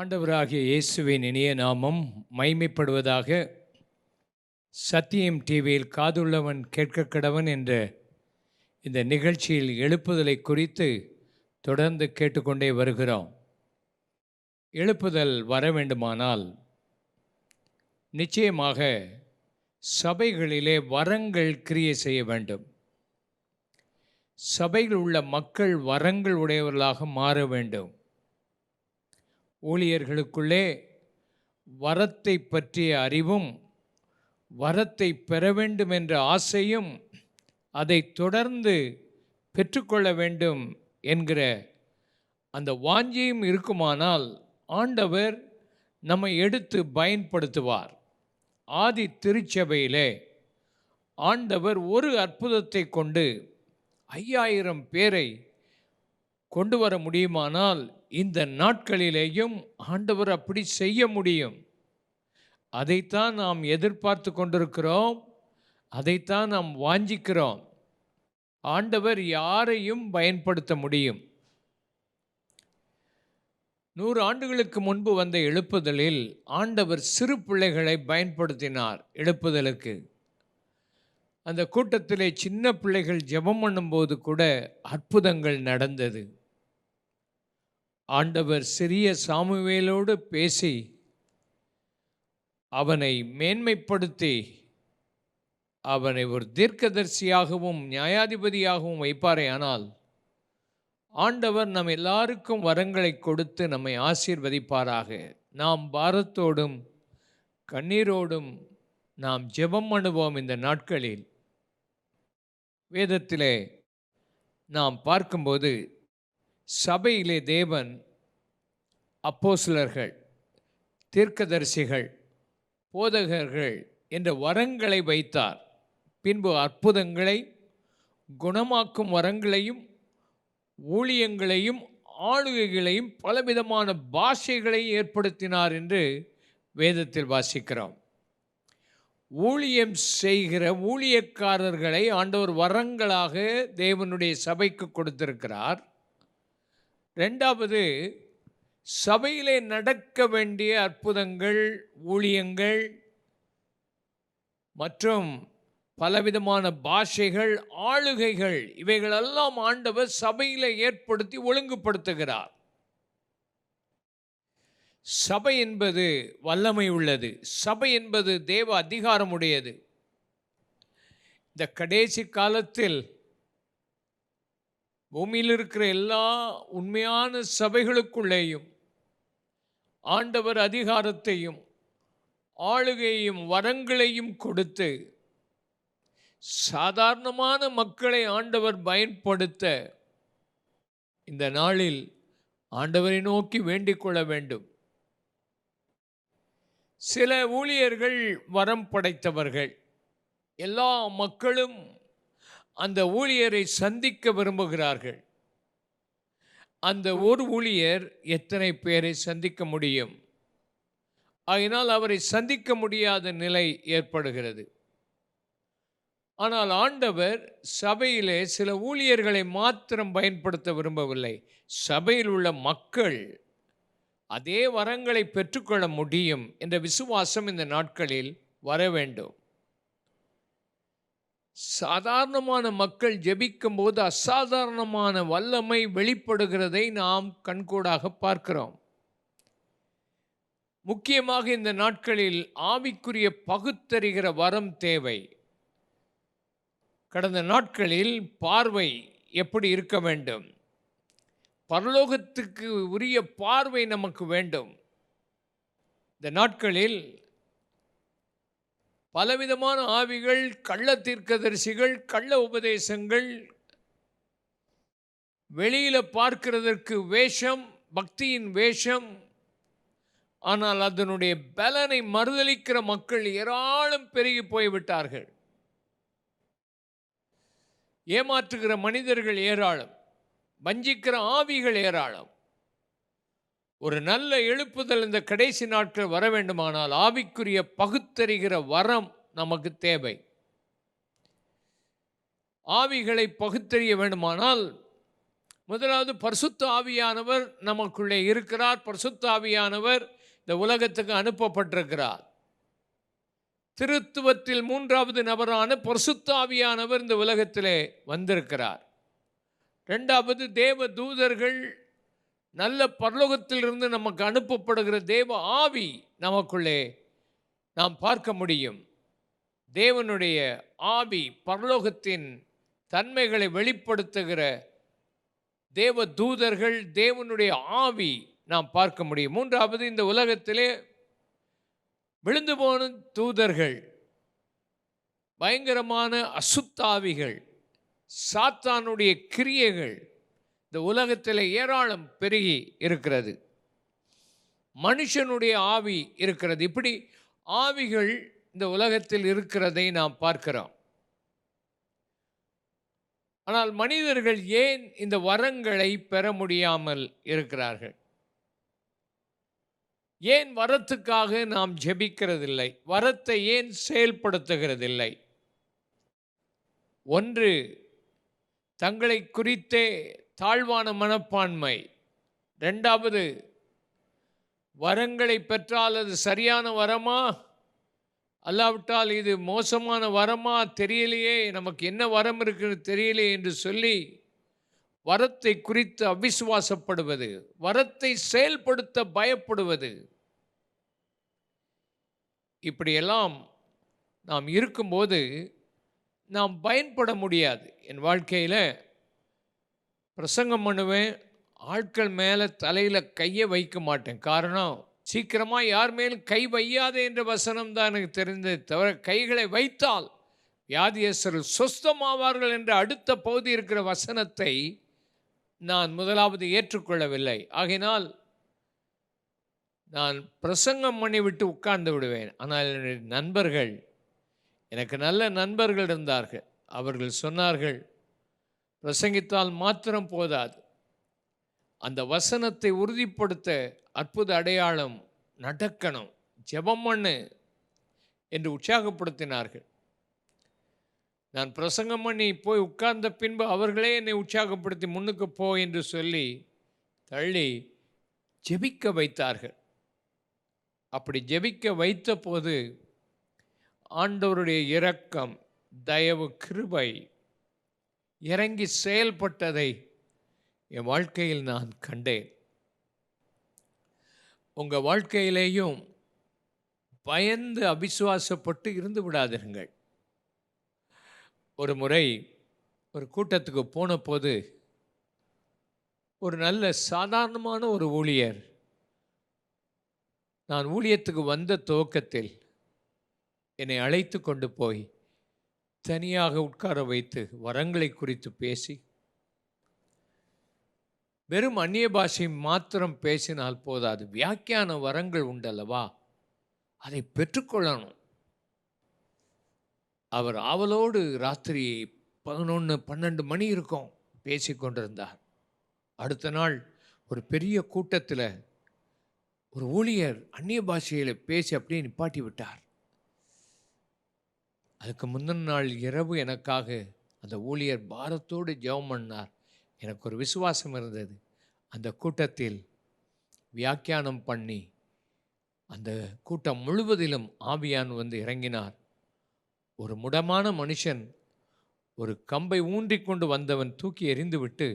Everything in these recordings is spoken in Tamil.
ஆண்டவராகிய இயேசுவின் இனிய நாமம் மைமைப்படுவதாக. சத்தியம் டிவியில் காதுள்ளவன் கேட்க கடவன் என்ற இந்த நிகழ்ச்சியில் எழுப்புதலை குறித்து தொடர்ந்து கேட்டுக்கொண்டே வருகிறோம். எழுப்புதல் வர வேண்டுமானால் நிச்சயமாக சபைகளிலே வரங்கள் கிரியை செய்ய வேண்டும். சபையில் உள்ள மக்கள் வரங்கள் உடையவர்களாக மாற வேண்டும். ஊழியர்களுக்குள்ளே வரத்தை பற்றிய அறிவும் வரத்தை பெற வேண்டும் என்ற ஆசையும் அதை தொடர்ந்து பெற்றுக்கொள்ள வேண்டும் என்கிற அந்த வாஞ்சியும் இருக்குமானால் ஆண்டவர் நம்மை எடுத்து பயன்படுத்துவார். ஆதி திருச்சபையிலே ஆண்டவர் ஒரு அற்புதத்தை கொண்டு 5000 பேரை கொண்டு வர முடியுமானால் இந்த நாட்களிலேயும் ஆண்டவர் அப்படி செய்ய முடியும். அதைத்தான் நாம் எதிர்பார்த்து கொண்டிருக்கிறோம், அதைத்தான் நாம் வாஞ்சிக்கிறோம். ஆண்டவர் யாரையும் பயன்படுத்த முடியும். 100 ஆண்டுகளுக்கு முன்பு வந்த எழுப்புதலில் ஆண்டவர் சிறு பிள்ளைகளை பயன்படுத்தினார் எழுப்புதலுக்கு. அந்த கூட்டத்திலே சின்ன பிள்ளைகள் ஜெபம் பண்ணும்போது கூட அற்புதங்கள் நடந்தது. ஆண்டவர் சிறிய சாமுவேலோடு பேசி அவனை மேன்மைப்படுத்தி அவனை ஒரு தீர்க்கதரிசியாகவும் நியாயாதிபதியாகவும் வைப்பாரே. ஆனால் ஆண்டவர் நம் எல்லாருக்கும் வரங்களை கொடுத்து நம்மை ஆசீர்வதிப்பாராக. நாம் பாரத்தோடும் கண்ணீரோடும் நாம் ஜெபம் பண்ணுவோம். இந்த நாட்களில் வேதத்திலே நாம் பார்க்கும்போது சபையிலே தேவன் அப்போஸ்தலர்கள், தீர்க்கதரிசிகள், போதகர்கள் என்ற வரங்களை வைத்தார். பின்பு அற்புதங்களை, குணமாக்கும் வரங்களையும், ஊழியங்களையும், ஆளுகைகளையும், பலவிதமான பாஷைகளையும் ஏற்படுத்தினார் என்று வேதத்தில் வாசிக்கிறோம். ஊழியம் செய்கிற ஊழியக்காரர்களை ஆண்டவர் வரங்களாக தேவனுடைய சபைக்கு கொடுத்திருக்கிறார். ரெண்டாவது, சபையிலே நடக்க வேண்டிய அற்புதங்கள், ஊழியங்கள் மற்றும் பலவிதமான பாஷைகள், ஆளுகைகள், இவைகளெல்லாம் ஆண்டவர் சபையிலே ஏற்படுத்தி ஒழுங்குபடுத்துகிறார். சபை என்பது வல்லமை உள்ளது. சபை என்பது தேவ அதிகாரமுடையது. இந்த கடைசி காலத்தில் பூமியில் இருக்கிற எல்லா உண்மையான சபைகளுக்குள்ளேயும் ஆண்டவர் அதிகாரத்தையும் ஆளுகையும் வரங்களையும் கொடுத்து சாதாரணமான மக்களை ஆண்டவர் பயன்படுத்த இந்த நாளில் ஆண்டவரை நோக்கி வேண்டிக் கொள்ள வேண்டும். சில ஊழியர்கள் வரம் படைத்தவர்கள். எல்லா மக்களும் அந்த ஊழியரை சந்திக்க விரும்புகிறார்கள். அந்த ஒரு ஊழியர் எத்தனை பேரை சந்திக்க முடியும்? ஆகையினால் அவரை சந்திக்க முடியாத நிலை ஏற்படுகிறது. ஆனால் ஆண்டவர் சபையிலே சில ஊழியர்களை மாத்திரம் பயன்படுத்த விரும்பவில்லை. சபையில் உள்ள மக்கள் அதே வரங்களை பெற்றுக்கொள்ள முடியும் என்ற விசுவாசம் இந்த நாட்களில் வர வேண்டும். சாதாரணமான மக்கள் ஜெபிக்கும் போது அசாதாரணமான வல்லமை வெளிப்படுகிறதை நாம் கண்கூடாக பார்க்கிறோம். முக்கியமாக இந்த நாட்களில் ஆவிக்குரிய பகுத்தறிகிற வரம் தேவை. கடந்த நாட்களில் பார்வை எப்படி இருக்க வேண்டும்? பரலோகத்துக்கு உரிய பார்வை நமக்கு வேண்டும். இந்த நாட்களில் பலவிதமான ஆவிகள், கள்ள தீர்க்கதரிசிகள், கள்ள உபதேசங்கள், வெளியில பார்க்கிறதற்கு வேஷம், பக்தியின் வேஷம், ஆனால் அதனுடைய பலனை மறுதலிக்கிற மக்கள் ஏராளம் பெருகி போய்விட்டார்கள். ஏமாற்றுகிற மனிதர்கள் ஏராளம், வஞ்சிக்கிற ஆவிகள் ஏராளம். ஒரு நல்ல எழுப்புதல் இந்த கடைசி நாட்கள் வர வேண்டுமானால் ஆவிக்குரிய பகுத்தறிகிற வரம் நமக்கு தேவை. ஆவிகளை பகுத்தறிய வேண்டுமானால் முதலாவது பரிசுத்த ஆவியானவர் நமக்குள்ளே இருக்கிறார். பரிசுத்த ஆவியானவர் இந்த உலகத்துக்கு அனுப்பப்பட்டிருக்கிறார். திருத்துவத்தில் மூன்றாவது நபரான பரிசுத்த ஆவியானவர் இந்த உலகத்திலே வந்திருக்கிறார். இரண்டாவது, தேவ தூதர்கள், நல்ல பரலோகத்திலிருந்து நமக்கு அனுப்பப்படுகிற தேவ ஆவி நமக்குள்ளே நாம் பார்க்க முடியும். தேவனுடைய ஆவி, பரலோகத்தின் தன்மைகளை வெளிப்படுத்துகிற தேவ தூதர்கள், தேவனுடைய ஆவி நாம் பார்க்க முடியும். மூன்றாவது, இந்த உலகத்திலே விழுந்து போன தூதர்கள், பயங்கரமான அசுத்தாவிகள், சாத்தானுடைய கிரியைகள் இந்த உலகத்தில் ஏராளம் பெருகி இருக்கிறது. மனுஷனுடைய ஆவி இருக்கிறது. இப்படி ஆவிகள் இந்த உலகத்தில் இருக்கிறதை நாம் பார்க்கிறோம். ஆனால் மனிதர்கள் ஏன் இந்த வரங்களை பெற முடியாமல் இருக்கிறார்கள்? ஏன் வரத்துக்காக நாம் ஜெபிக்கிறதில்லை? வரத்தை ஏன் செயல்படுத்துகிறதில்லை? ஒன்று, தங்களை குறித்தே தாழ்வான மனப்பான்மை. இரண்டாவது, வரங்களை பெற்றால் அது சரியான வரமா, அல்லாவிட்டால் இது மோசமான வரமா தெரியலையே, நமக்கு என்ன வரம் இருக்குன்னு தெரியலையே என்று சொல்லி வரத்தை குறித்து அவிசுவாசப்படுவது, வரத்தை செயல்படுத்த பயப்படுவது, இப்படியெல்லாம் நாம் இருக்கும்போது நாம் பயன்பட முடியாது. என் வாழ்க்கையில் பிரசங்கம் பண்ணுவேன், ஆட்கள் மேலே தலையில் கையை வைக்க மாட்டேன். காரணம், சீக்கிரமாக யார் மேலும் கை வையாதே என்ற வசனம் தான் எனக்கு தெரிந்தது தவிர, கைகளை வைத்தால் வியாதியஸ்தர்கள் சொஸ்தமாவார்கள் என்ற அடுத்த பகுதி இருக்கிற வசனத்தை நான் முதலாவது ஏற்றுக்கொள்ளவில்லை. ஆகையினால் நான் பிரசங்கம் பண்ணிவிட்டு உட்கார்ந்து விடுவேன். ஆனால் என்னுடைய நண்பர்கள், எனக்கு நல்ல நண்பர்கள் இருந்தார்கள், அவர்கள் சொன்னார்கள், பிரசங்கித்தால் மாத்திரம் போதாது, அந்த வசனத்தை உறுதிப்படுத்த அற்புத அடையாளம் நடக்கணும், ஜெபம் பண்ணு என்று உற்சாகப்படுத்தினார்கள். நான் பிரசங்கம் பண்ணி போய் உட்கார்ந்த பின்பு அவர்களே என்னை உற்சாகப்படுத்தி முன்னுக்கு போ என்று சொல்லி தள்ளி ஜெபிக்க வைத்தார்கள். அப்படி ஜெபிக்க வைத்த போது ஆண்டவருடைய இரக்கம், தயவு, கிருபை இறங்கி செயல்பட்டதை என் வாழ்க்கையில் நான் கண்டேன். உங்கள் வாழ்க்கையிலேயும் பயந்து அவிசுவாசப்பட்டு இருந்து விடாதீர்கள். ஒரு முறை ஒரு கூட்டத்துக்கு போன போது ஒரு நல்ல சாதாரணமான ஒரு ஊழியர், நான் ஊழியத்துக்கு வந்த துவக்கத்தில் என்னை அழைத்து கொண்டு போய் தனியாக உட்கார வைத்து வரங்களை குறித்து பேசி, வெறும் அந்நிய பாஷை மாத்திரம் பேசினால் போதாது, வியாக்கியான வரங்கள் உண்டல்லவா, அதை பெற்றுக்கொள்ளணும். அவர் ஆவலோடு ராத்திரி 11-12 மணி இருக்கும் பேசி கொண்டிருந்தார். அடுத்த நாள் ஒரு பெரிய கூட்டத்தில் ஒரு ஊழியர் அந்நிய பாஷையில் பேசி அப்படியே நிப்பாட்டி விட்டார். அதுக்கு முந்தின நாள் இரவு எனக்காக அந்த ஊழியர் பாரத்தோடு ஜெபம் பண்ணார். எனக்கு ஒரு விசுவாசம் இருந்தது. அந்த கூட்டத்தில் வியாக்கியானம் பண்ணி அந்த கூட்டம் முழுவதிலும் ஆவியான் வந்து இறங்கினார். ஒரு முடமான மனுஷன், ஒரு கம்பை ஊன்றி கொண்டு வந்தவன் தூக்கி எறிந்துவிட்டு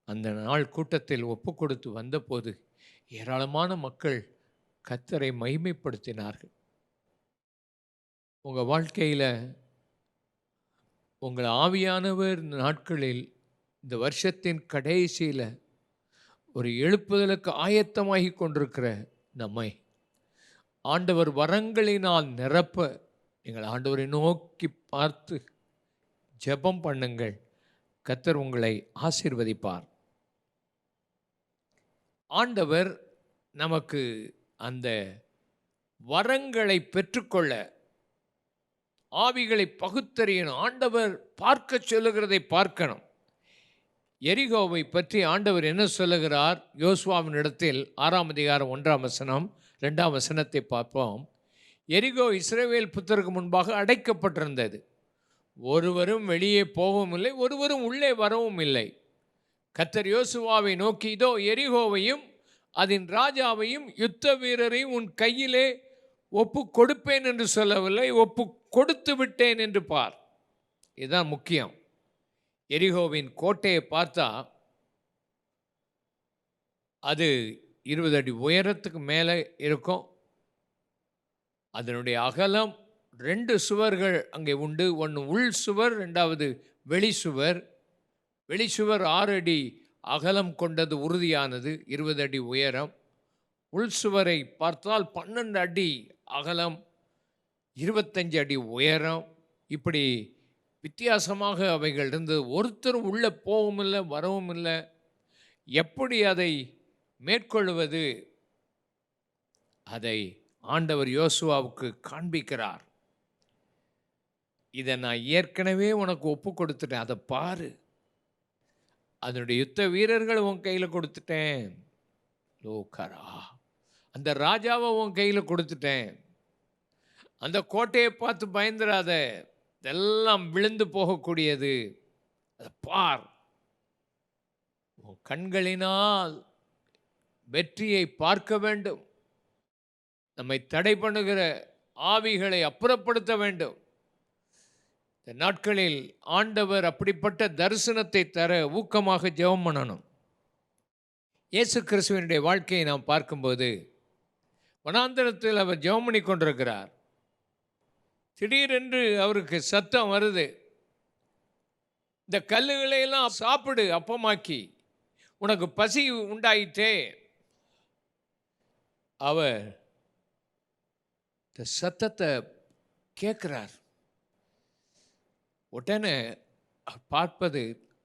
அந்த நாள் கூட்டத்தில் ஒப்பு கொடுத்து வந்தபோது ஏராளமான மக்கள் கர்த்தரை மகிமைப்படுத்தினார்கள். உங்கள் வாழ்க்கையில் உங்கள் ஆவியானவர் நாட்களில் இந்த வருஷத்தின் கடைசியில் ஒரு எழுப்புதலுக்கு ஆயத்தமாகி கொண்டிருக்கிற நம்மை ஆண்டவர் வரங்களினால் நிரப்ப எங்கள் ஆண்டவரை நோக்கி பார்த்து ஜெபம் பண்ணுங்கள். கர்த்தர் உங்களை ஆசீர்வதிப்பார். ஆண்டவர் நமக்கு அந்த வரங்களை பெற்றுக்கொள்ள, ஆவிகளை பகுத்தறியணும். ஆண்டவர் பார்க்க சொல்லுகிறதை பார்க்கணும். எரிகோவை பற்றி ஆண்டவர் என்ன சொல்லுகிறார்? யோசுவாவின் இடத்தில் 6ஆம் அதிகாரம் 1ஆம் வசனம் 2ஆம் வசனத்தை பார்ப்போம். எரிகோ இஸ்ரவேல் புத்தருக்கு முன்பாக அடைக்கப்பட்டிருந்தது. ஒருவரும் வெளியே போகவும் இல்லை, ஒருவரும் உள்ளே வரவும் இல்லை. கர்த்தர் யோசுவாவை நோக்கி, இதோ எரிகோவையும் அதன் ராஜாவையும் யுத்த வீரரையும் உன் கையிலே ஒப்பு கொடுப்பேன் என்று சொல்லவில்லை, ஒப்பு கொடுத்து விட்டேன் என்று பார். இதுதான் முக்கியம். எரிகோவின் கோட்டையை பார்த்தா அது 20 அடி உயரத்துக்கு மேலே இருக்கும். அதனுடைய அகலம் 2 சுவர்கள் அங்கே உண்டு. ஒன்று உள் சுவர், ரெண்டாவது வெளி சுவர். வெளி சுவர் 6 அடி அகலம் கொண்டது, உறுதியானது, 20 அடி உயரம். உள் சுவரை பார்த்தால் 12 அடி அகலம், 25 அடி உயரம். இப்படி வித்தியாசமாக அவைகள் இருந்தது. ஒருத்தரும் உள்ளே போகவும் இல்லை, வரவும் இல்லை. எப்படி அதை மேற்கொள்வது, அதை ஆண்டவர் யோசுவாவுக்கு காண்பிக்கிறார். இதை நான் ஏற்கனவே உனக்கு ஒப்பு கொடுத்துட்டேன், அதை பாரு. அதனுடைய யுத்த வீரர்கள் உன் கையில் கொடுத்துட்டேன், லோகரா. அந்த ராஜாவை உன் கையில் கொடுத்துட்டேன். அந்த கோட்டையை பார்த்து பயந்துராத, இதெல்லாம் விழுந்து போகக்கூடியது, அதை பார். உன் கண்களினால் வெற்றியை பார்க்க வேண்டும். நம்மை தடை பண்ணுகிற ஆவிகளை அப்புறப்படுத்த வேண்டும். இந்த நாட்களில் ஆண்டவர் அப்படிப்பட்ட தரிசனத்தை தர ஊக்கமாக ஜெபம் பண்ணணும். இயேசு கிறிஸ்துவினுடைய வாழ்க்கையை நாம் பார்க்கும்போது வனாந்தரத்தில் அவர் ஜெபம் பண்ணி கொண்டிருக்கிறார். திடீரென்று அவருக்கு சத்தம் வருது, இந்த கல்லுகளையெல்லாம் சாப்பிடு, அப்பமாக்கி, உனக்கு பசி உண்டாயிட்டே. அவர் இந்த சத்தத்தை கேட்கிறார். உடனே பார்ப்பது,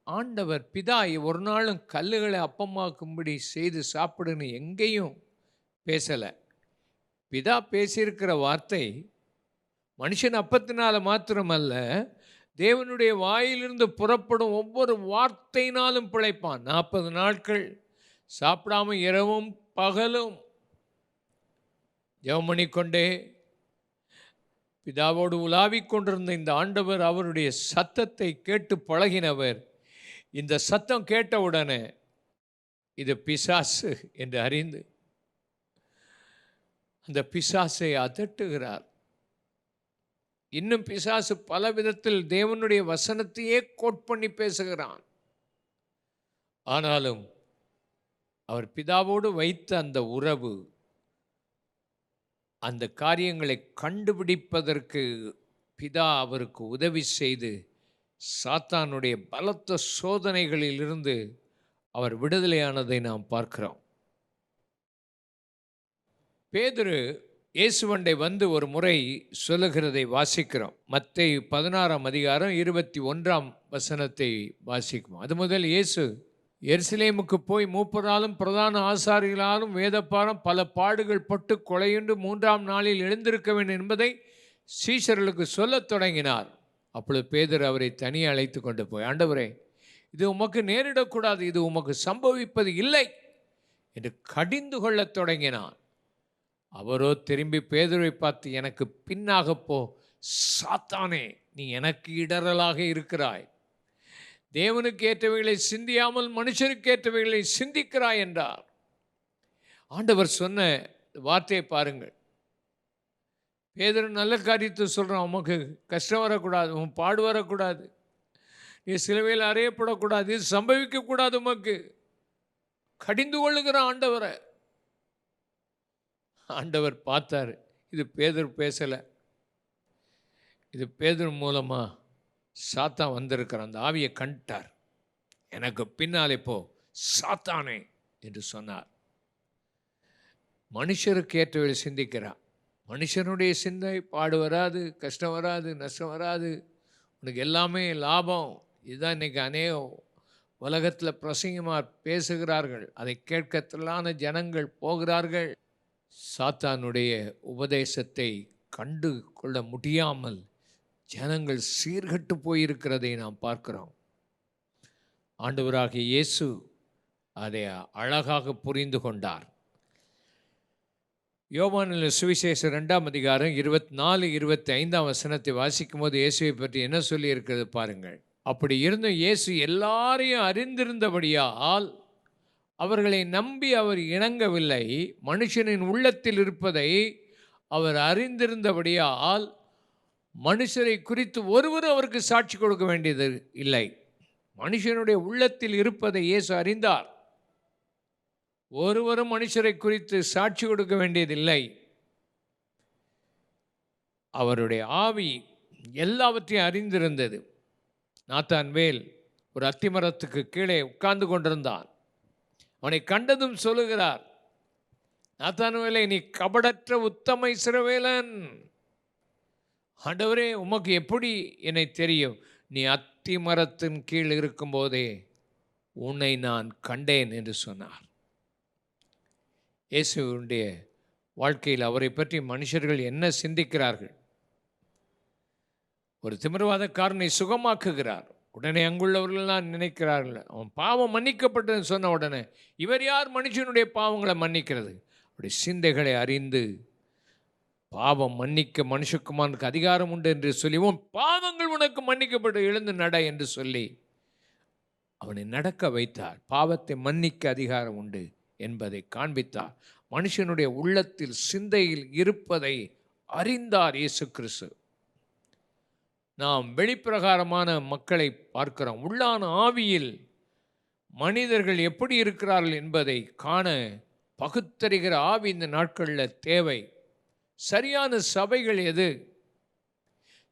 ஆண்டவர் பிதா ஒரு நாளும் கல்லுகளை அப்பமாக்கும்படி செய்து சாப்பிடுன்னு எங்கேயும் பேசலை. பிதா பேசியிருக்கிற வார்த்தை மனுஷன் அப்பத்தினால மாத்திரமல்ல, தேவனுடைய வாயிலிருந்து புறப்படும் ஒவ்வொரு வார்த்தையினாலும் பிழைப்பான். 40 நாட்கள் சாப்பிடாம இரவும் பகலும் ஜெபம் பண்ணிக்கொண்டே பிதாவோடு உலாவிக் கொண்டிருந்த இந்த ஆண்டவர் அவருடைய சத்தத்தை கேட்டு பழகினவர். இந்த சத்தம் கேட்டவுடனே இது பிசாசு என்று அறிந்து அந்த பிசாசை அதட்டுகிறார். இன்னும் பிசாசு பல விதத்தில் தேவனுடைய வசனத்தையே கோட் பண்ணி பேசுகிறான். ஆனாலும் அவர் பிதாவோடு வைத்த அந்த உறவு, அந்த காரியங்களை கண்டுபிடிப்பதற்கு பிதா அவருக்கு உதவி செய்து சாத்தானுடைய பலத்த சோதனைகளிலிருந்து அவர் விடுதலையானதை நாம் பார்க்கிறோம். பேதுரு இயேசுவண்டை வந்து ஒரு முறை சொல்லுகிறதை வாசிக்கிறோம். மத்தேயு 16ஆம் அதிகாரம் 21ஆம் வசனத்தை வாசிக்கும். அது முதல் இயேசு எருசலேமுக்கு போய் மூப்பராலும் பிரதான ஆசாரிகளாலும் வேதப்பாரம் பல பாடுகள் பட்டு கொலையுண்டு 3ஆம் நாளில் எழுந்திருக்க வேண்டும் என்பதை சீஷர்களுக்கு சொல்லத் தொடங்கினார். அப்பொழுது பேதுரு அவரை தனியே அழைத்து கொண்டு போய், ஆண்டவரே, இது உமக்கு நேரிடக்கூடாது, இது உமக்கு சம்பவிப்பது இல்லை என்று கடிந்து கொள்ளத் தொடங்கினான். அவரோ திரும்பி பேதுருவை பார்த்து, எனக்கு பின்னாக போ சாத்தானே, நீ எனக்கு இடரலாக இருக்கிறாய். தேவனுக்கு ஏற்றவைகளை சிந்தியாமல் மனுஷருக்கு ஏற்றவைகளை சிந்திக்கிறாய் என்றார். ஆண்டவர் சொன்ன வார்த்தையை பாருங்கள். பேதுரு நல்ல காரியத்தை சொல்கிறான், உமக்கு கஷ்டம் வரக்கூடாது, உன் பாடு வரக்கூடாது, நீ சிலுவையில் அறையப்படக்கூடாது, இது சம்பவிக்கக்கூடாது, உமக்கு கடிந்து கொள்ளுகிறான் ஆண்டவரை. ஆண்டவர் பார்த்தார், இது பேதுரு பேசலை, இது பேதுரு மூலமாக சாத்தான் வந்திருக்கிற அந்த ஆவியை கண்டார். எனக்கு பின்னாலே போ சாத்தானே என்று சொன்னார். மனுஷருக்கு ஏற்றவரை சிந்திக்கிறான். மனுஷனுடைய சிந்தை பாடு வராது, கஷ்டம் வராது, நஷ்டம் வராது, உனக்கு எல்லாமே லாபம். இதுதான் இன்றைக்கி அநேகம் உலகத்தில் பிரசங்கமாக பேசுகிறார்கள். அதை கேட்கத்திலான ஜனங்கள் போகிறார்கள். சாத்தானுடைய உபதேசத்தை கண்டு கொள்ள முடியாமல் ஜனங்கள் சீர்கட்டு போயிருக்கிறதை நாம் பார்க்கிறோம். ஆண்டவராகிய இயேசு அதை அழகாக புரிந்து கொண்டார். யோவானின் சுவிசேஷம் 2ஆம் அதிகாரம் 24-25 வசனத்தை வாசிக்கும் போது இயேசுவை பற்றி என்ன சொல்லி இருக்கிறது பாருங்கள். அப்படி இருந்தும் இயேசு எல்லாரையும் அறிந்திருந்தபடியால் அவர்களை நம்பி அவர் இணங்கவில்லை. மனுஷனின் உள்ளத்தில் இருப்பதை அவர் அறிந்திருந்தபடியால் மனுஷரை குறித்து ஒருவரும் அவருக்கு சாட்சி கொடுக்க வேண்டியது இல்லை. மனுஷனுடைய உள்ளத்தில் இருப்பதை இயேசு அறிந்தார். ஒருவரும் மனுஷரை குறித்து சாட்சி கொடுக்க வேண்டியதில்லை. அவருடைய ஆவி எல்லாவற்றையும் அறிந்திருந்தது. நாத்தான்வேல் ஒரு அத்திமரத்துக்கு கீழே உட்கார்ந்து கொண்டிருந்தான். அவனை கண்டதும் சொல்லுகிறார், நாத்தான்வேலை, நீ கபடற்ற உத்தம இஸ்ரவேலன். ஆண்டவரே, உமக்கு எப்படி என்னை தெரியும்? நீ அத்திமரத்தின் கீழ் இருக்கும்போதே உன்னை நான் கண்டேன் என்று சொன்னார். இயேசுடைய வாழ்க்கையில் அவரை பற்றி மனுஷர்கள் என்ன சிந்திக்கிறார்கள்? ஒரு திமிர்வாதக்காரனை சுகமாக்குகிறார். உடனே அங்குள்ளவர்கள்லாம் நினைக்கிறார்கள், அவன் பாவம் மன்னிக்கப்பட்டதுன்னு சொன்ன உடனே இவர் யார் மனுஷனுடைய பாவங்களை மன்னிக்கிறது? அப்படி சிந்தைகளை அறிந்து பாவம் மன்னிக்க மனுஷகுமாரனுக்கு அதிகாரம் உண்டு என்று சொல்லி, உன் பாவங்கள் உனக்கு மன்னிக்கப்பட்டு எழுந்து நட என்று சொல்லி அவனை நடக்க வைத்தார். பாவத்தை மன்னிக்க அதிகாரம் உண்டு என்பதை காண்பித்தார். மனுஷனுடைய உள்ளத்தில் சிந்தையில் இருப்பதை அறிந்தார் இயேசு கிறிஸ்து. நாம் வெளிப்பிரகாரமான மக்களை பார்க்கிறோம். உள்ளான ஆவியில் மனிதர்கள் எப்படி இருக்கிறார்கள் என்பதை காண பகுத்தறிகிற ஆவி இந்த நாட்களில் தேவை. சரியான சபைகள் எது?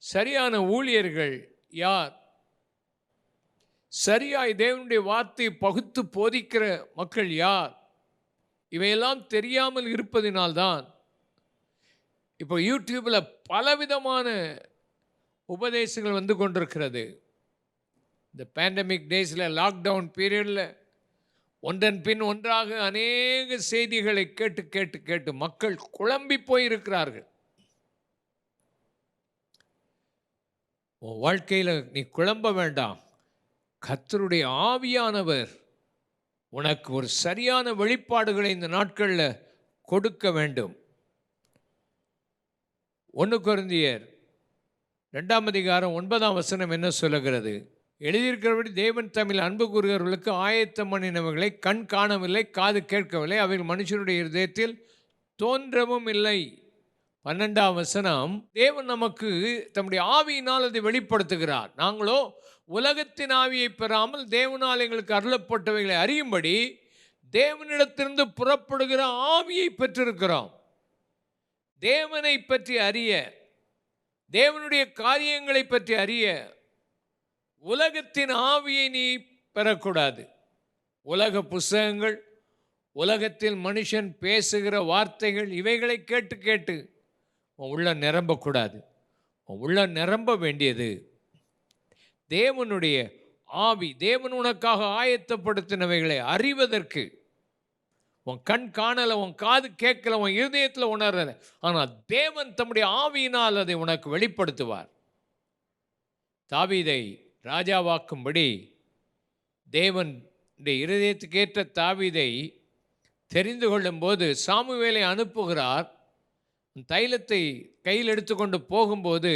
சரியான ஊழியர்கள் யார்? சரியாய் தேவனுடைய வார்த்தையை பகுத்து போதிக்கிற மக்கள் யார்? இவையெல்லாம் தெரியாமல் இருப்பதினால்தான் இப்போ யூடியூப்பில் பலவிதமான உபதேசங்கள் வந்து கொண்டிருக்கிறது. இந்த பேண்டமிக் டேஸில், லாக்டவுன் பீரியடில் ஒன்றன் பின் ஒன்றாக அநேக செய்திகளை கேட்டு கேட்டு கேட்டு மக்கள் குழம்பி போயிருக்கிறார்கள். உன் வாழ்க்கையில் நீ குழம்ப வேண்டாம். கர்த்தருடைய ஆவியானவர் உனக்கு ஒரு சரியான வெளிப்பாடுகளை இந்த நாட்களில் கொடுக்க வேண்டும். 1 கொரிந்தியர் 2:9 என்ன சொல்லுகிறது? எழுதியிருக்கிறபடி தேவன் தமிழ் அன்பு கூறுகிறவர்களுக்கு ஆயத்தம் பண்ணினவர்களை கண் காணவில்லை, காது கேட்கவில்லை, அவைகள் மனுஷனுடைய இருதயத்தில் தோன்றவும் இல்லை. 12 தேவன் நமக்கு தம்முடைய ஆவியினால் அதை வெளிப்படுத்துகிறார். நாங்களோ உலகத்தின் ஆவியை பெறாமல் தேவனால் எங்களுக்கு அருளப்பட்டவைகளை அறியும்படி தேவனிடத்திலிருந்து புறப்படுகிற ஆவியை பெற்றிருக்கிறோம். தேவனை பற்றி அறிய, தேவனுடைய காரியங்களை பற்றி அறிய உலகத்தின் ஆவியை நீ பெறக்கூடாது. உலக புஸ்தகங்கள், உலகத்தில் மனுஷன் பேசுகிற வார்த்தைகள், இவைகளை கேட்டு கேட்டு உன் உள்ள நிரம்பக்கூடாது. உன் உள்ள நிரம்ப வேண்டியது தேவனுடைய ஆவி. தேவன் உனக்காக ஆயத்தப்படுத்தினவைகளை அறிவதற்கு. உன் கண் காணலை, உன் காது கேட்கல, உன் இருதயத்தில் உணரலை, ஆனால் தேவன் தம்முடைய ஆவியினால் அதை உனக்கு வெளிப்படுத்துவார். தாவீதை ராஜாவாக்கும்படி தேவன் இருதயத்துக்கேற்ற தாவீதை தெரிந்து கொள்ளும்போது சாமுவேலை அனுப்புகிறார். தைலத்தை கையில் எடுத்துக்கொண்டு போகும்போது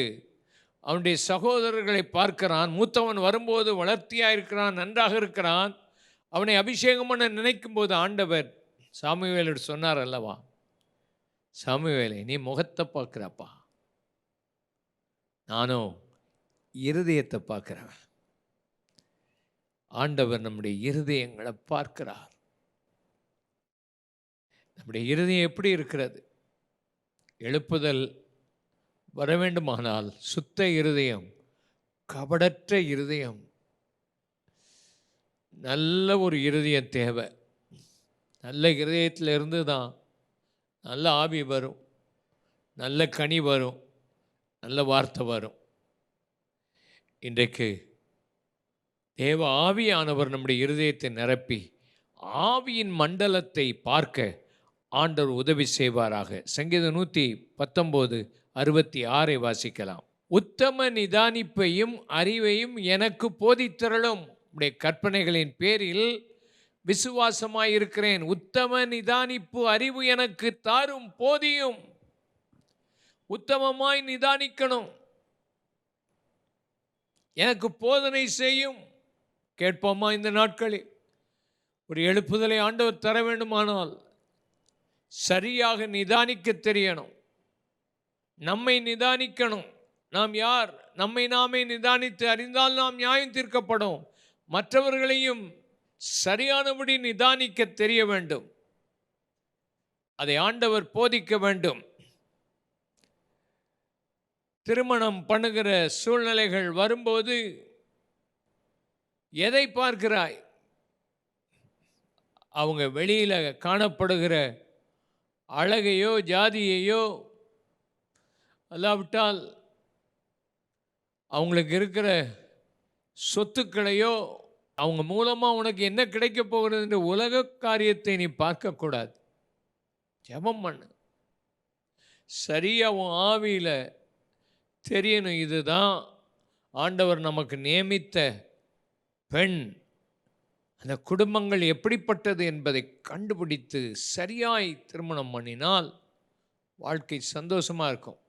அவனுடைய சகோதரர்களை பார்க்கிறான். மூத்தவன் வரும்போது வளர்த்தியாக இருக்கிறான், நன்றாக இருக்கிறான். அவனை அபிஷேகம் பண்ண நினைக்கும் போது ஆண்டவர் சாமுவேலோடு சொன்னார் அல்லவா, சாமுவேலை, நீ முகத்தை பார்க்குறப்பா, நானும் இருதயத்தை பார்க்கிறவன். ஆண்டவர் நம்முடைய இருதயங்களை பார்க்கிறார். நம்முடைய இருதயம் எப்படி இருக்கிறது? எழுப்புதல் வர வேண்டுமானால் சுத்த இருதயம், கபடற்ற இருதயம், நல்ல ஒரு இருதயம் தேவை. நல்ல இருதயத்தில் இருந்து தான் நல்ல ஆவி வரும், நல்ல கனி வரும், நல்ல வார்த்தை வரும். இன்றைக்கு தேவ ஆவியானவர் நம்முடைய இருதயத்தை நிரப்பி ஆவியின் மண்டலத்தை பார்க்க ஆண்டவர் உதவி செய்வாராக. சங்கீதம் 119:66 வாசிக்கலாம். உத்தம நிதானிப்பையும் அறிவையும் எனக்கு போதித்தருளும். உடைய கற்பனைகளின் பேரில் விசுவாசமாயிருக்கிறேன். உத்தம நிதானிப்பு அறிவு எனக்கு தாரும், போதியும். உத்தமமாய் நிதானிக்கணும். எனக்கு போதனை செய்யும். கேட்போமா இந்த நாட்களில்? ஒரு எழுப்புதலை ஆண்டவர் தர வேண்டுமானால் சரியாக நிதானிக்க தெரியணும். நம்மை நிதானிக்கணும். நாம் யார்? நம்மை நாமே நிதானித்து அறிந்தால் நாம் நியாயம் தீர்க்கப்படும். மற்றவர்களையும் சரியானபடி நிதானிக்க தெரிய வேண்டும். அதை ஆண்டவர் போதிக்க வேண்டும். திருமணம் பண்ணுகிற சூழ்நிலைகள் வரும்போது எதை பார்க்கிறாய்? அவங்க வெளியில் காணப்படுகிற அழகையோ ஜாதியையோ, அல்லாவிட்டால் அவங்களுக்கு இருக்கிற சொத்துக்களையோ, அவங்க மூலமாக உனக்கு என்ன கிடைக்க போகிறது என்ற உலக காரியத்தை நீ பார்க்கக்கூடாது. ஜெபம் பண்ணு. சரியாக உன் ஆவியில் தெரியணும், இதுதான் ஆண்டவர் நமக்கு நியமித்த பெண். அந்த குடும்பங்கள் எப்படிப்பட்டது என்பதை கண்டுபிடித்து சரியாய் திருமணம் பண்ணினால் வாழ்க்கை சந்தோஷமாக இருக்கும்,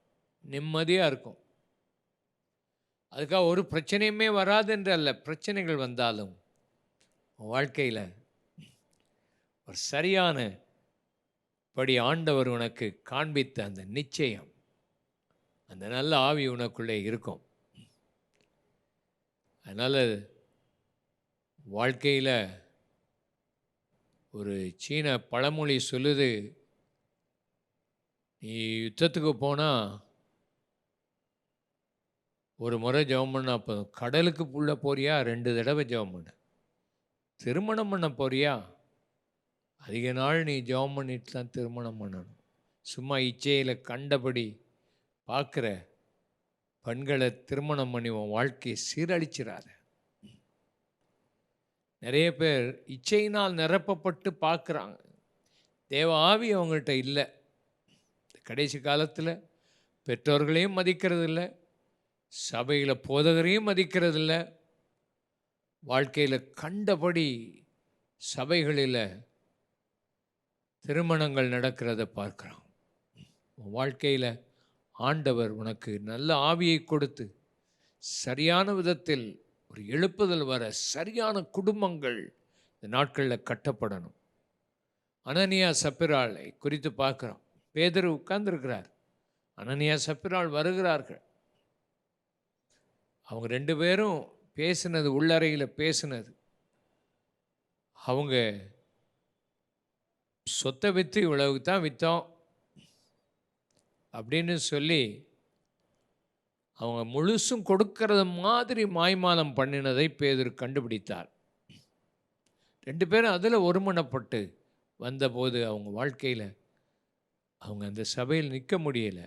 நிம்மதியாக இருக்கும். அதுக்காக ஒரு பிரச்சனையுமே வராது என்று அல்ல. பிரச்சனைகள் வந்தாலும் வாழ்க்கையில் ஒரு சரியான படி ஆண்டவர் உனக்கு காண்பித்த அந்த நிச்சயம், அந்த நல்ல ஆவி உனக்குள்ளே இருக்கும். அதனால் வாழ்க்கையில் ஒரு சீன பழமொழி சொல்லுது, நீ யுத்தத்துக்கு போனால் ஒரு முறை ஜெபம் பண்ண, அப்போ கடலுக்கு உள்ள போறியா 2 தடவை ஜெபம் பண்ண. திருமணம் பண்ண போறியா அதிக நாள் நீ ஜெபம் பண்ணிட்டு தான் திருமணம் பண்ணணும். சும்மா இச்சையில் கண்டபடி பார்க்குற பெண்களை திருமணம் பண்ணி உன் வாழ்க்கையை சீரழிச்சிடாத. நிறைய பேர் இச்சையினால் நிரப்பப்பட்டு பார்க்குறாங்க, தேவ ஆவி அவங்கள்ட்ட இல்லை. கடைசி காலத்தில் பெற்றோர்களையும் மதிக்கிறது இல்லை, சபையில் போதகரையும் மதிக்கிறது இல்லை. வாழ்க்கையில் கண்டபடி சபைகளில் திருமணங்கள் நடக்கிறத பார்க்குறோம். வாழ்க்கையில் ஆண்டவர் உனக்கு நல்ல ஆவியை கொடுத்து சரியான விதத்தில் ஒரு எழுப்புதல் வர சரியான குடும்பங்கள் இந்த நாட்களில் கட்டப்படணும். அனனியா சப்பிராளை குறித்து பார்க்குறோம். பேதுரு உட்கார்ந்துருக்கிறார், அனனியா சப்பிராள் வருகிறார்கள். அவங்க 2 பேரும் பேசினது, உள்ளறையில் பேசினது, அவங்க சொத்தை விற்று இவ்வளவுக்கு தான் விற்றோம் அப்படின்னு சொல்லி அவங்க முழுசும் கொடுக்கறது மாதிரி மாய்மாலம் பண்ணினதை பேதுரு கண்டுபிடித்தார். 2 பேரும் அதில் ஒருமனப்பட்டு வந்தபோது அவங்க வாழ்க்கையில் அவங்க அந்த சபையில் நிற்க முடியலை.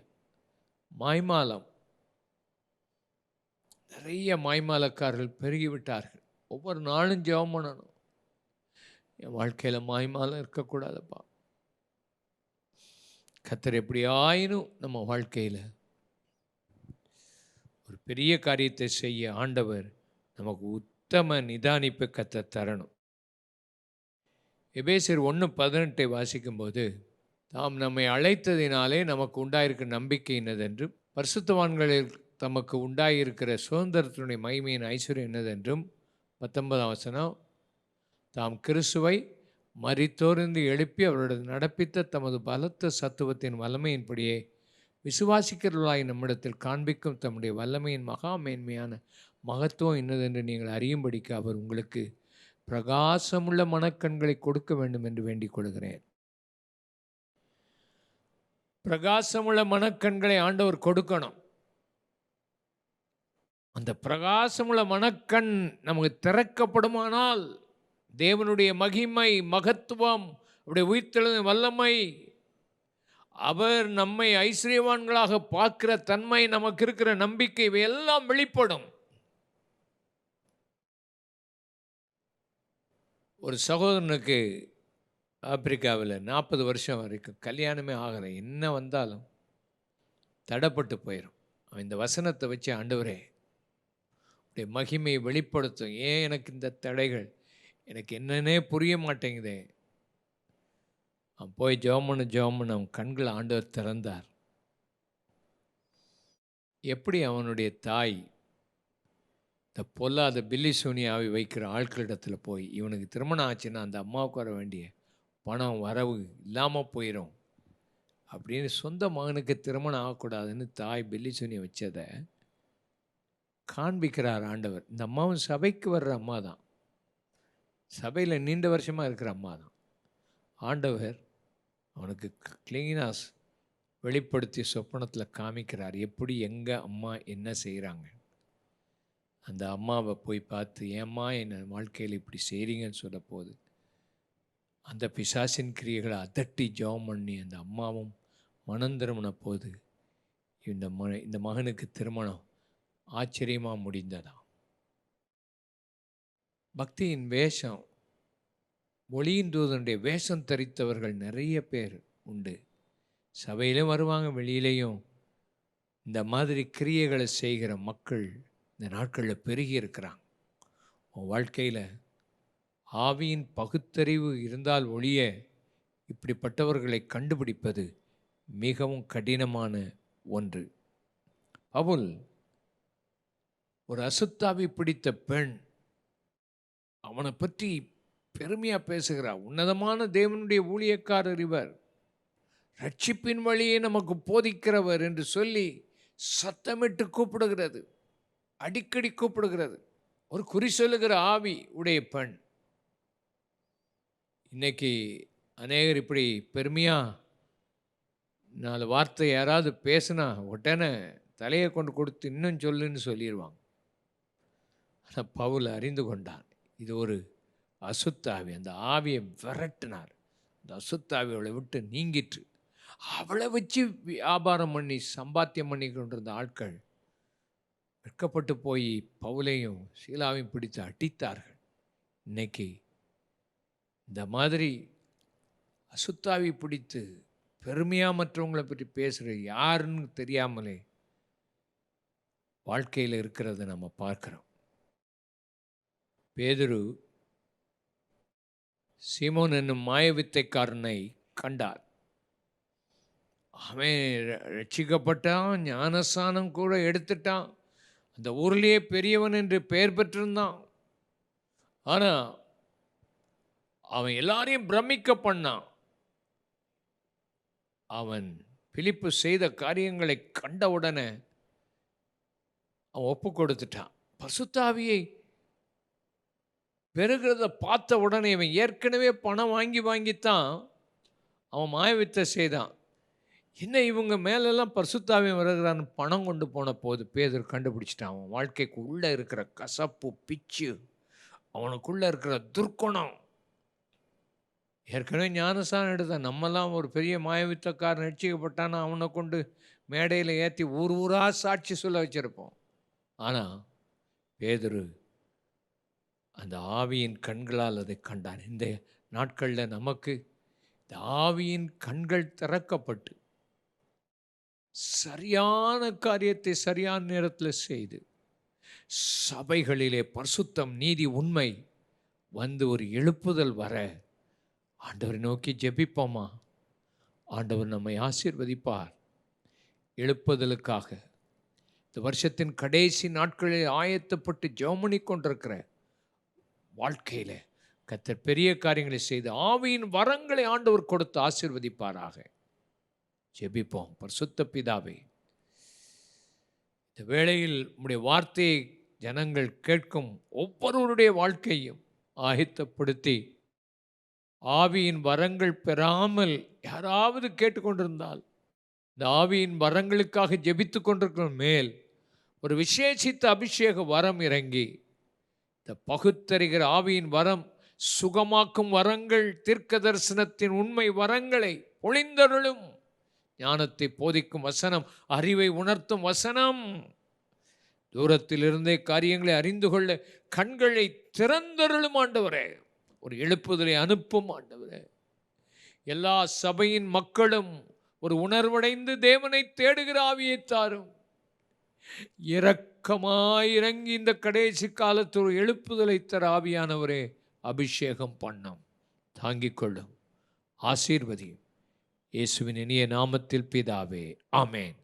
மாய்மாலம், நிறைய மாய்மாலக்காரர்கள் பெருகிவிட்டார்கள். ஒவ்வொரு நாளும் ஜெபம் பண்ணணும், என் வாழ்க்கையில் மாய்மாலம் இருக்கக்கூடாதுப்பா. கர்த்தர் எப்படி ஆயினும் நம்ம வாழ்க்கையில் ஒரு பெரிய காரியத்தை செய்ய ஆண்டவர் நமக்கு உத்தம நிதானிப்பு கர்த்தர் தரணும். எபேசியர் 1:18 வாசிக்கும்போது, தாம் நம்மை அழைத்ததினாலே நமக்கு உண்டாயிருக்கிற நம்பிக்கை என்னதென்றும் பரிசுத்தவான்களில் தமக்கு உண்டாயிருக்கிற சுதந்திரத்தினுடைய மகிமையின் ஐஸ்வர்யம் என்னதென்றும், 19ஆம் வசனம், தாம் கிறிஸ்துவை மரித்தோர்ந்து எழுப்பி அவருடைய நடப்பித்த தமது பலத்த சத்துவத்தின் வல்லமையின்படியே விசுவாசிக்கிறவர்களாய் நம்மிடத்தில் காண்பிக்கும் தம்முடைய வல்லமையின் மகா மேன்மையான மகத்துவம் என்னதென்று நீங்கள் அறியும்படிக்கு அவர் உங்களுக்கு பிரகாசமுள்ள மனக்கண்களை கொடுக்க வேண்டும் என்று வேண்டிக் கொள்கிறேன். பிரகாசமுள்ள மனக்கண்களை ஆண்டவர் கொடுக்கணும். அந்த பிரகாசமுள்ள மனக்கண் நமக்கு திறக்கப்படுமானால் தேவனுடைய மகிமை, மகத்துவம், அவருடைய உயிர்த்தெழுந்த வல்லமை, அவர் நம்மை ஐஸ்வர்யவான்களாக பார்க்கிற தன்மை, நமக்கு இருக்கிற நம்பிக்கை, இவையெல்லாம் வெளிப்படும். ஒரு சகோதரனுக்கு ஆப்பிரிக்காவில் 40 வருஷம் வரைக்கும் கல்யாணமே ஆகலை. என்ன வந்தாலும் தடைப்பட்டு போயிடும். அவன் இந்த வசனத்தை வச்சு, ஆண்டவரே உடைய மகிமையை வெளிப்படுத்தும், ஏன் எனக்கு இந்த தடைகள், எனக்கு என்னன்னே புரிய மாட்டேங்குதே. அவன் போய் ஜெபம் அவன் கண்களை ஆண்டவர் திறந்தார். எப்படி அவனுடைய தாய் இந்த பொல்லாத பில்லி சூனியாவை வைக்கிற ஆட்களிடத்தில் போய் இவனுக்கு திருமணம் ஆச்சுன்னா அந்த அம்மாவுக்கு வர வேண்டிய பணம் வரவு இல்லாமல் போயிடும் அப்படின்னு சொந்த மகனுக்கு திருமணம் ஆகக்கூடாதுன்னு தாய் பில்லி சூனியை வச்சதை காண்பிக்கிறார் ஆண்டவர். இந்த அம்மாவும் சபைக்கு வர்ற அம்மா தான், சபையில் நீண்ட வருஷமாக இருக்கிற அம்மா தான். ஆண்டவர் அவனுக்கு கிளீனாஸ் வெளிப்படுத்தி சொப்பனத்தில் காமிக்கிறார் எப்படி எங்கள் அம்மா என்ன செய்கிறாங்க. அந்த அம்மாவை போய் பார்த்து ஏம்மா என்ன வாழ்க்கையில் இப்படி செய்கிறீங்கன்னு சொல்ல போது அந்த பிசாசின் கிரியைகளை அதட்டி ஜெபம் பண்ணி அந்த அம்மாவும் மனம் திரும்பின போது இந்த மகனுக்கு திருமணம் ஆச்சரியமாக முடிந்ததாம். பக்தியின் வேஷம், ஒளியின் தூதனுடைய வேஷம் தரித்தவர்கள் நிறைய பேர் உண்டு. சபையிலும் வருவாங்க, வெளியிலையும் இந்த மாதிரி கிரியைகளை செய்கிற மக்கள் இந்த நாட்களில் பெருகி இருக்கிறாங்க. உன் வாழ்க்கையில் ஆவியின் பகுத்தறிவு இருந்தால் ஒழிய இப்படிப்பட்டவர்களை கண்டுபிடிப்பது மிகவும் கடினமான ஒன்று. பவுல் ஒரு அசுத்தாவி பிடித்த பெண், அவனை பற்றி பெருமையாக பேசுகிறார். உன்னதமான தேவனுடைய ஊழியக்காரர் இவர், ரட்சிப்பின் வழியை நமக்கு போதிக்கிறவர் என்று சொல்லி சத்தமிட்டு கூப்பிடுகிறது, அடிக்கடி கூப்பிடுகிறது. ஒரு குறி சொல்லுகிற ஆவி உடைய பெண். இன்னைக்கு அநேகர் இப்படி பெருமையாக 4 வார்த்தை யாராவது பேசுனா உடனே தலையை கொண்டு கொடுத்து இன்னும் சொல்லுன்னு சொல்லிடுவாங்க. ஆனால் பவுல் அறிந்து கொண்டான், இது ஒரு அசுத்தாவி. அந்த ஆவியை விரட்டினார். அந்த அசுத்தாவி அவளை விட்டு நீங்கிற்று. அவளை வச்சு வியாபாரம் பண்ணி சம்பாத்தியம் பண்ணி கொண்டிருந்த ஆட்கள் வெட்கப்பட்டு போய் பவுலையும் சீலாவையும் பிடித்து அடித்தார்கள். இன்னைக்கு இந்த மாதிரி அசுத்தாவி பிடித்து பெருமையாக மற்றவங்களை பற்றி பேசுகிற யாருன்னு தெரியாமலே வாழ்க்கையில் இருக்கிறத நம்ம பார்க்குறோம். பேதுரு சீமோன் என்னும் மாயவித்தைக்காரனை கண்டார். அவன் ரட்சிக்கப்பட்டான், ஞானஸ்நானம் கூட எடுத்துட்டான், அந்த ஊர்லேயே பெரியவன் என்று பெயர் பெற்றிருந்தான். ஆனால் அவன் எல்லாரையும் பிரமிக்க பண்ணான். அவன் பிலிப்பு செய்த காரியங்களை கண்டவுடனே அவன் ஒப்பு கொடுத்துட்டான். பசுத்தாவியை பெறுகிறத பார்த்த உடனே இவன் ஏற்கனவே பணம் வாங்கித்தான் அவன் மாயவித்தை செய்தான். என்ன இவங்க மேலெல்லாம் பரிசுத்தாவியம் வருகிறான்னு பணம் கொண்டு போன போது பேதுரு கண்டுபிடிச்சிட்டான். அவன் வாழ்க்கைக்குள்ளே இருக்கிற கசப்பு, பிச்சு, அவனுக்குள்ளே இருக்கிற துர்க்குணம். ஏற்கனவே ஞானஸ்நானம் எடுத்தான். நம்மெல்லாம் ஒரு பெரிய மாயவித்தக்காரன் ரட்சிக்கப்பட்டானா அவனை கொண்டு மேடையில் ஏற்றி ஊராக சாட்சி சொல்ல வச்சுருப்போம். ஆனால் பேதுரு அந்த ஆவியின் கண்களால் அதை கண்டான். இந்த நாட்களில் நமக்கு இந்த ஆவியின் கண்கள் திறக்கப்பட்டு சரியான காரியத்தை சரியான நேரத்தில் செய்து சபைகளிலே பரிசுத்தம், நீதி, உண்மை வந்து ஒரு எழுப்புதல் வர ஆண்டவரை நோக்கி ஜெபிப்போமா? ஆண்டவர் நம்மை ஆசீர்வதிப்பார். எழுப்புதலுக்காக இந்த வருஷத்தின் கடைசி நாட்களில் ஆயத்தப்பட்டு ஜெபமணி கொண்டிருக்கிற வாழ்க்கையில் கர்த்தர் பெரிய காரியங்களை செய்து ஆவியின் வரங்களை ஆண்டவர் கொடுத்து ஆசீர்வதிப்பாராக. ஜெபிப்போம். பரிசுத்த பிதாவே, இந்த வேளையில் உம்முடைய வார்த்தையை ஜனங்கள் கேட்கும் ஒவ்வொருவருடைய வாழ்க்கையும் ஆயத்தப்படுத்தி ஆவியின் வரங்கள் பெறாமல் யாராவது கேட்டுக்கொண்டிருந்தால் இந்த ஆவியின் வரங்களுக்காக ஜெபித்து கொண்டிருக்கிற மேல் ஒரு விசேஷித்த அபிஷேக வரம் இறங்கி இந்த பகுத்தறிகிற ஆவியின் வரம், சுகமாக்கும் வரங்கள், தீர்க்க தரிசனத்தின் உண்மை வரங்களை பொழிந்தருளும். ஞானத்தை போதிக்கும் வசனம், அறிவை உணர்த்தும் வசனம், தூரத்திலிருந்தே காரியங்களை அறிந்து கொள்ள கண்களை திறந்தருளும் ஆண்டவரே. ஒரு எழுப்புதலை அனுப்பும் ஆண்டவரே. எல்லா சபையின் மக்களும் ஒரு உணர்வடைந்து தேவனை தேடுகிற ஆவியை தாரும். இரக்கமாயிறங்கி இந்த கடைசி காலத்தில் ஒரு எழுப்புதலை தர ஆவியானவரே அபிஷேகம் பண்ணும், தாங்கிக் கொள்ளும், ஆசீர்வதியும். இயேசுவின் இனிய நாமத்தில் பிதாவே, ஆமேன்.